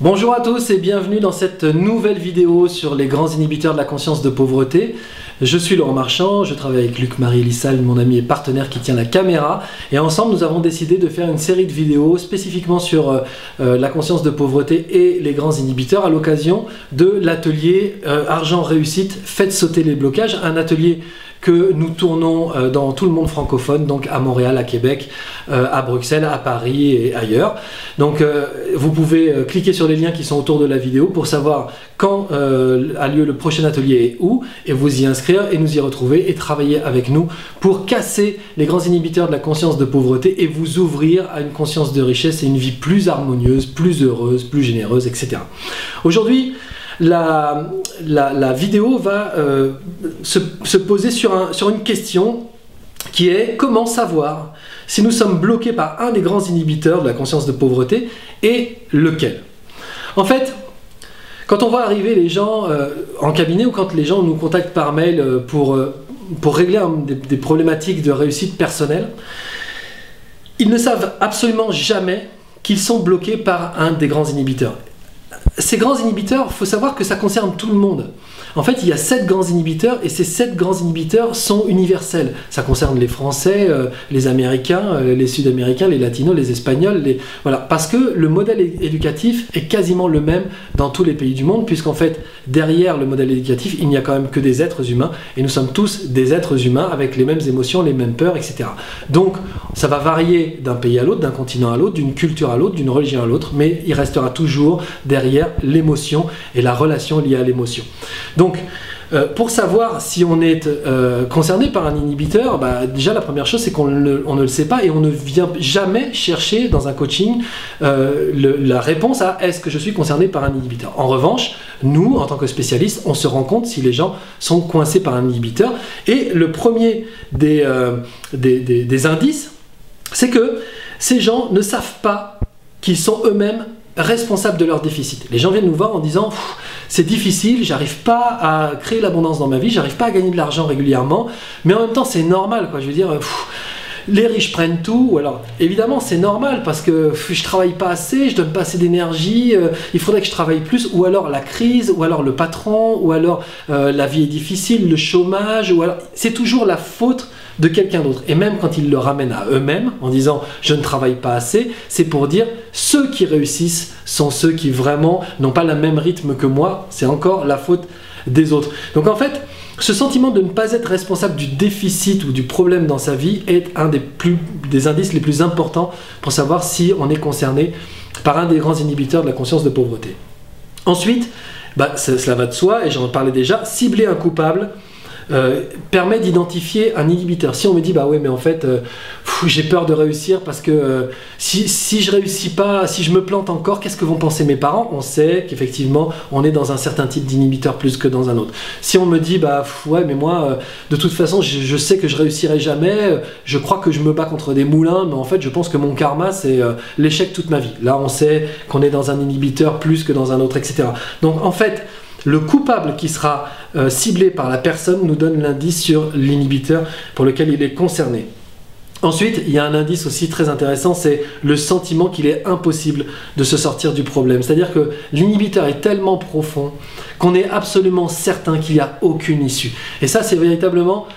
Bonjour à tous et bienvenue dans cette nouvelle vidéo sur les grands inhibiteurs de la conscience de pauvreté. Je suis Laurent Marchand, je travaille avec Luc-Marie Lissal, mon ami et partenaire qui tient la caméra. Et ensemble, nous avons décidé de faire une série de vidéos spécifiquement sur la conscience de pauvreté et les grands inhibiteurs à l'occasion de l'atelier Argent Réussite, faites sauter les blocages, un atelier que nous tournons dans tout le monde francophone, donc à Montréal, à Québec, à Bruxelles, à Paris et ailleurs. Donc vous pouvez cliquer sur les liens qui sont autour de la vidéo pour savoir quand a lieu le prochain atelier et où, et vous y inscrire et nous y retrouver et travailler avec nous pour casser les grands inhibiteurs de la conscience de pauvreté et vous ouvrir à une conscience de richesse et une vie plus harmonieuse, plus heureuse, plus généreuse, etc. Aujourd'hui, la vidéo va se poser sur une question qui est comment savoir si nous sommes bloqués par un des grands inhibiteurs de la conscience de pauvreté et lequel. En fait, quand on voit arriver les gens en cabinet ou quand les gens nous contactent par mail pour régler des problématiques de réussite personnelle, ils ne savent absolument jamais qu'ils sont bloqués par un des grands inhibiteurs. Ces grands inhibiteurs, il faut savoir que ça concerne tout le monde. En fait, il y a 7 grands inhibiteurs et ces 7 grands inhibiteurs sont universels. Ça concerne les Français, les Américains, les Sud-Américains, les Latinos, les Espagnols. Voilà. Parce que le modèle éducatif est quasiment le même dans tous les pays du monde, puisqu'en fait, derrière le modèle éducatif, il n'y a quand même que des êtres humains et nous sommes tous des êtres humains avec les mêmes émotions, les mêmes peurs, etc. Donc, ça va varier d'un pays à l'autre, d'un continent à l'autre, d'une culture à l'autre, d'une religion à l'autre, mais il restera toujours derrière l'émotion et la relation liée à l'émotion. Donc, pour savoir si on est concerné par un inhibiteur, déjà la première chose c'est qu'on ne le sait pas et on ne vient jamais chercher dans un coaching la réponse à est-ce que je suis concerné par un inhibiteur. En revanche, nous, en tant que spécialistes, on se rend compte si les gens sont coincés par un inhibiteur. Et le premier des indices, c'est que ces gens ne savent pas qu'ils sont eux-mêmes responsables de leur déficit. Les gens viennent nous voir en disant c'est difficile, j'arrive pas à créer l'abondance dans ma vie, j'arrive pas à gagner de l'argent régulièrement, mais en même temps c'est normal quoi, je veux dire les riches prennent tout, ou alors évidemment c'est normal parce que je travaille pas assez, je donne pas assez d'énergie, il faudrait que je travaille plus, ou alors la crise, ou alors le patron, ou alors la vie est difficile, le chômage, ou alors c'est toujours la faute de quelqu'un d'autre. Et même quand ils le ramènent à eux-mêmes en disant je ne travaille pas assez, c'est pour dire ceux qui réussissent sont ceux qui vraiment n'ont pas le même rythme que moi, c'est encore la faute des autres. Donc en fait, ce sentiment de ne pas être responsable du déficit ou du problème dans sa vie est un des indices les plus importants pour savoir si on est concerné par un des grands inhibiteurs de la conscience de pauvreté. Ensuite, cela va de soi, et j'en parlais déjà, cibler un coupable permet d'identifier un inhibiteur. Si on me dit bah ouais mais en fait j'ai peur de réussir parce que si je réussis pas, si je me plante encore, qu'est-ce que vont penser mes parents? On sait qu'effectivement on est dans un certain type d'inhibiteur plus que dans un autre. Si on me dit ouais mais moi de toute façon je sais que je réussirai jamais, je crois que je me bats contre des moulins, mais en fait je pense que mon karma c'est l'échec toute ma vie. Là on sait qu'on est dans un inhibiteur plus que dans un autre, etc. Donc en fait le coupable qui sera ciblé par la personne nous donne l'indice sur l'inhibiteur pour lequel il est concerné. Ensuite, il y a un indice aussi très intéressant, c'est le sentiment qu'il est impossible de se sortir du problème. C'est-à-dire que l'inhibiteur est tellement profond qu'on est absolument certain qu'il n'y a aucune issue. Et ça, c'est véritablement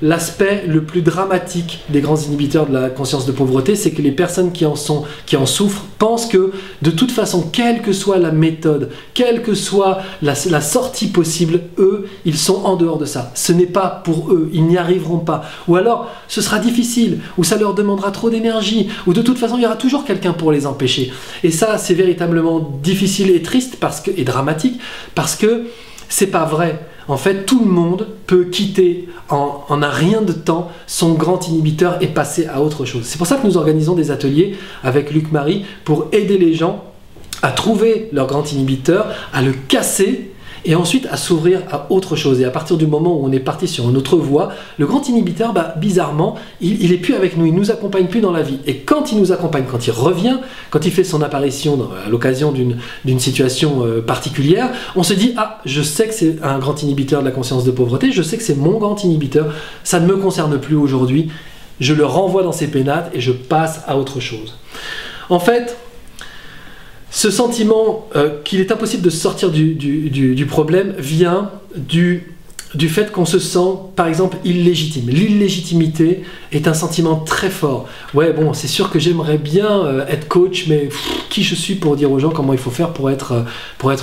l'aspect le plus dramatique des grands inhibiteurs de la conscience de pauvreté, c'est que les personnes qui en souffrent pensent que de toute façon, quelle que soit la méthode, quelle que soit la sortie possible, eux, ils sont en dehors de ça. Ce n'est pas pour eux, ils n'y arriveront pas. Ou alors, ce sera difficile, ou ça leur demandera trop d'énergie, ou de toute façon, il y aura toujours quelqu'un pour les empêcher. Et ça, c'est véritablement difficile et triste et dramatique, parce que c'est pas vrai. En fait, tout le monde peut quitter en un rien de temps son grand inhibiteur et passer à autre chose. C'est pour ça que nous organisons des ateliers avec Luc-Marie pour aider les gens à trouver leur grand inhibiteur, à le casser et ensuite à s'ouvrir à autre chose. Et à partir du moment où on est parti sur une autre voie, le grand inhibiteur, bizarrement, il est plus avec nous, il nous accompagne plus dans la vie. Et quand il nous accompagne, quand il revient, quand il fait son apparition à l'occasion d'une situation particulière, on se dit ah, je sais que c'est un grand inhibiteur de la conscience de pauvreté, je sais que c'est mon grand inhibiteur, ça ne me concerne plus aujourd'hui, je le renvoie dans ses pénates et je passe à autre chose. En fait, Ce sentiment qu'il est impossible de sortir du problème vient du fait qu'on se sent, par exemple, illégitime. L'illégitimité est un sentiment très fort. Ouais, bon, c'est sûr que j'aimerais bien être coach, mais qui je suis pour dire aux gens comment il faut faire pour être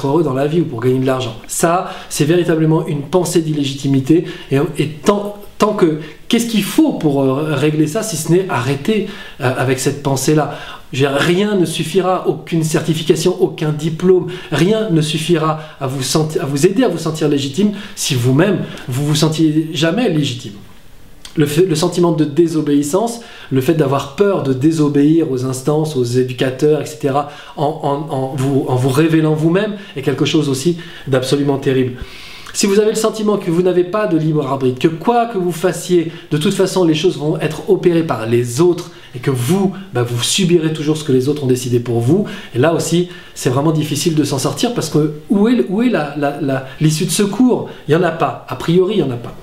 heureux dans la vie ou pour gagner de l'argent? Ça, c'est véritablement une pensée d'illégitimité. Et tant que... Qu'est-ce qu'il faut pour régler ça, si ce n'est arrêter avec cette pensée-là? Rien ne suffira, aucune certification, aucun diplôme, rien ne suffira à vous aider à vous sentir légitime si vous-même, vous vous sentiez jamais légitime. Le sentiment de désobéissance, le fait d'avoir peur de désobéir aux instances, aux éducateurs, etc., en vous révélant vous-même, est quelque chose aussi d'absolument terrible. Si vous avez le sentiment que vous n'avez pas de libre arbitre, que quoi que vous fassiez, de toute façon les choses vont être opérées par les autres et que vous subirez toujours ce que les autres ont décidé pour vous, et là aussi c'est vraiment difficile de s'en sortir parce que où est l'issue de secours? Il n'y en a pas, a priori il n'y en a pas.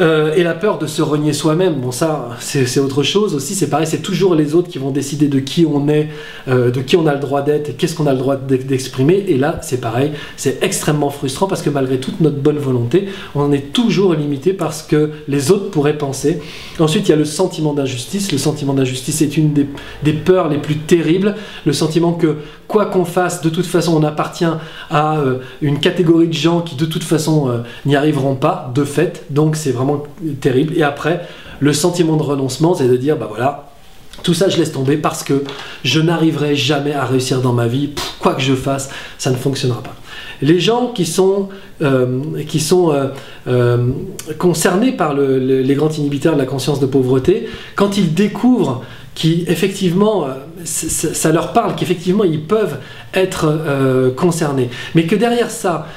Et la peur de se renier soi-même, bon ça c'est autre chose aussi, c'est pareil, c'est toujours les autres qui vont décider de qui on est, de qui on a le droit d'être et qu'est-ce qu'on a le droit d'exprimer, et là c'est pareil, c'est extrêmement frustrant parce que malgré toute notre bonne volonté, on est toujours limité par ce que les autres pourraient penser. Ensuite il y a le sentiment d'injustice. Le sentiment d'injustice est une des peurs les plus terribles, le sentiment que quoi qu'on fasse, de toute façon on appartient à une catégorie de gens qui de toute façon n'y arriveront pas de fait, donc c'est vraiment terrible. Et après, le sentiment de renoncement, c'est de dire, bah voilà, tout ça je laisse tomber parce que je n'arriverai jamais à réussir dans ma vie, quoi que je fasse, ça ne fonctionnera pas. Les gens qui sont concernés par les grands inhibiteurs de la conscience de pauvreté, quand ils découvrent qu'effectivement, ça leur parle, qu'effectivement ils peuvent être concernés, mais que derrière ça,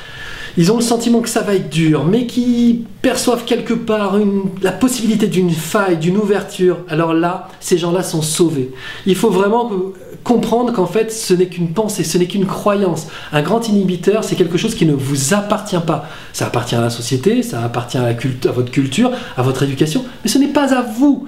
ils ont le sentiment que ça va être dur, mais qui perçoivent quelque part la possibilité d'une faille, d'une ouverture. Alors là, ces gens-là sont sauvés. Il faut vraiment comprendre qu'en fait, ce n'est qu'une pensée, ce n'est qu'une croyance. Un grand inhibiteur, c'est quelque chose qui ne vous appartient pas. Ça appartient à la société, ça appartient à votre culture, à votre éducation, mais ce n'est pas à vous.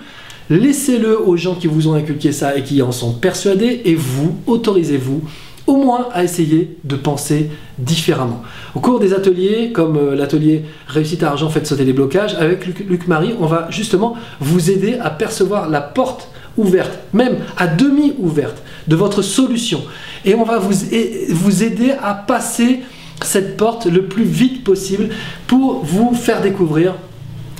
Laissez-le aux gens qui vous ont inculqué ça et qui en sont persuadés, et vous, autorisez-vous au moins à essayer de penser différemment. Au cours des ateliers, comme l'atelier Réussite à argent, faites sauter les blocages, avec Luc Marie, on va justement vous aider à percevoir la porte ouverte, même à demi ouverte, de votre solution. Et on va vous aider à passer cette porte le plus vite possible pour vous faire découvrir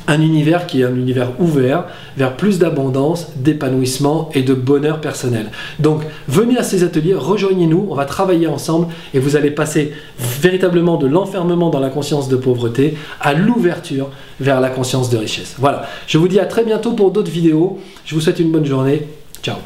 un univers qui est un univers ouvert vers plus d'abondance, d'épanouissement et de bonheur personnel. Donc venez à ces ateliers, rejoignez-nous, on va travailler ensemble et vous allez passer véritablement de l'enfermement dans la conscience de pauvreté à l'ouverture vers la conscience de richesse. Voilà, je vous dis à très bientôt pour d'autres vidéos. Je vous souhaite une bonne journée. Ciao.